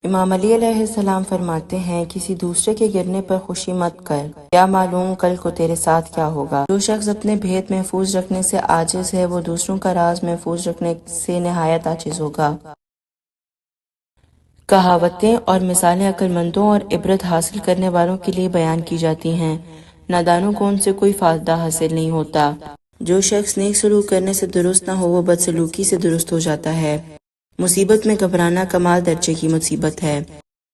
امام علی علیہ السلام فرماتے ہیں کسی دوسرے کے گرنے پر خوشی مت کر، کیا معلوم کل کو تیرے ساتھ کیا ہوگا۔ جو شخص اپنے بھید محفوظ رکھنے سے عاجز ہے وہ دوسروں کا راز محفوظ رکھنے سے نہایت عاجز ہوگا۔ کہاوتیں اور مثالیں عقل مندوں اور عبرت حاصل کرنے والوں کے لیے بیان کی جاتی ہیں، نادانوں کو ان سے کوئی فائدہ حاصل نہیں ہوتا۔ جو شخص نیک سلوک کرنے سے درست نہ ہو وہ بدسلوکی سے درست ہو جاتا ہے۔ مصیبت میں گھبرانا کمال درجے کی مصیبت ہے۔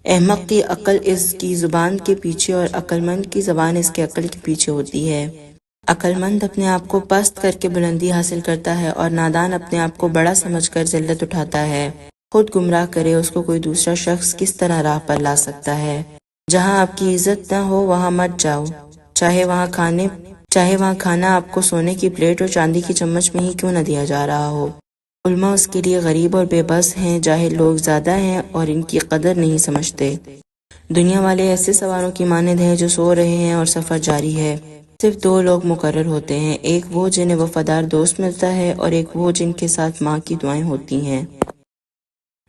احمق کی عقل اس کی زبان کے پیچھے اور عقل مند کی زبان اس کے عقل کے پیچھے ہوتی ہے۔ عقل مند اپنے آپ کو پست کر کے بلندی حاصل کرتا ہے اور نادان اپنے آپ کو بڑا سمجھ کر ذلت اٹھاتا ہے۔ خود گمراہ کرے اس کو کوئی دوسرا شخص کس طرح راہ پر لا سکتا ہے۔ جہاں آپ کی عزت نہ ہو وہاں مت جاؤ، چاہے وہاں کھانا آپ کو سونے کی پلیٹ اور چاندی کی چمچ میں ہی کیوں نہ دیا جا رہا ہو۔ علماء اس کے لیے غریب اور بے بس ہیں، جاہل لوگ زیادہ ہیں اور ان کی قدر نہیں سمجھتے۔ دنیا والے ایسے سواروں کی مانند ہیں جو سو رہے ہیں اور سفر جاری ہے۔ صرف دو لوگ مقرر ہوتے ہیں، ایک وہ جنہیں وفادار دوست ملتا ہے اور ایک وہ جن کے ساتھ ماں کی دعائیں ہوتی ہیں۔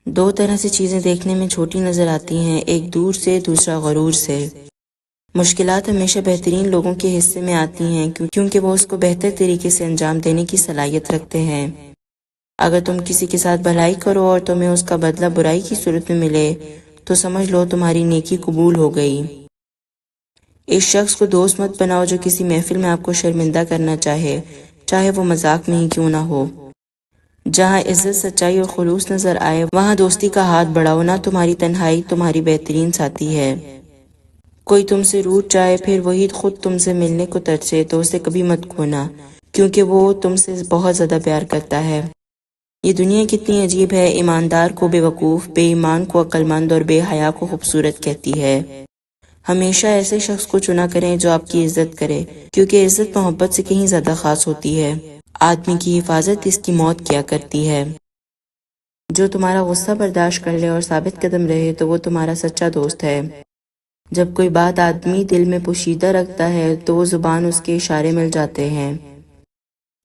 دو طرح سے چیزیں دیکھنے میں چھوٹی نظر آتی ہیں، ایک دور سے، دوسرا غرور سے۔ مشکلات ہمیشہ بہترین لوگوں کے حصے میں آتی ہیں کیونکہ وہ اس کو بہتر طریقے سے انجام دینے کی صلاحیت رکھتے ہیں۔ اگر تم کسی کے ساتھ بھلائی کرو اور تمہیں اس کا بدلہ برائی کی صورت میں ملے تو سمجھ لو تمہاری نیکی قبول ہو گئی۔ اس شخص کو دوست مت بناؤ جو کسی محفل میں آپ کو شرمندہ کرنا چاہے وہ مذاق میں ہی کیوں نہ ہو۔ جہاں عزت، سچائی اور خلوص نظر آئے وہاں دوستی کا ہاتھ بڑھاؤ، نہ تمہاری تنہائی تمہاری بہترین ساتھی ہے۔ کوئی تم سے روٹھ جائے پھر وہی خود تم سے ملنے کو ترسے تو اسے کبھی مت کھونا، کیونکہ وہ تم سے بہت زیادہ پیار کرتا ہے۔ یہ دنیا کتنی عجیب ہے، ایماندار کو بے وقوف، بے ایمان کو عقل مند اور بے حیا کو خوبصورت کہتی ہے۔ ہمیشہ ایسے شخص کو چنا کریں جو آپ کی عزت کرے، کیونکہ عزت محبت سے کہیں زیادہ خاص ہوتی ہے۔ آدمی کی حفاظت اس کی موت کیا کرتی ہے۔ جو تمہارا غصہ برداشت کر لے اور ثابت قدم رہے تو وہ تمہارا سچا دوست ہے۔ جب کوئی بات آدمی دل میں پوشیدہ رکھتا ہے تو وہ زبان اس کے اشارے مل جاتے ہیں۔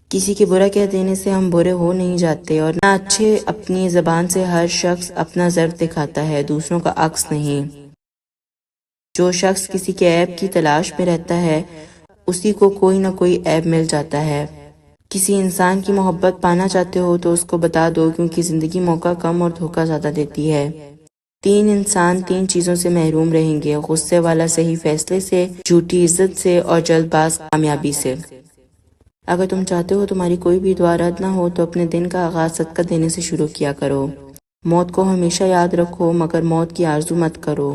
کسی کے برا کہہ دینے سے ہم برے ہو نہیں جاتے اور نہ اچھے۔ اپنی زبان سے ہر شخص اپنا ضرر دکھاتا ہے، دوسروں کا عکس نہیں۔ جو شخص کسی کے عیب کی تلاش میں رہتا ہے اسی کو کوئی نہ کوئی عیب مل جاتا ہے۔ کسی انسان کی محبت پانا چاہتے ہو تو اس کو بتا دو، کیونکہ زندگی موقع کم اور دھوکہ زیادہ دیتی ہے۔ تین انسان تین چیزوں سے محروم رہیں گے، غصے والا صحیح فیصلے سے، جھوٹی عزت سے اور جلد باز کامیابی سے۔ اگر تم چاہتے ہو تمہاری کوئی بھی دعا رد نہ ہو تو اپنے دن کا آغاز صدقہ دینے سے شروع کیا کرو۔ موت کو ہمیشہ یاد رکھو مگر موت کی آرزو مت کرو۔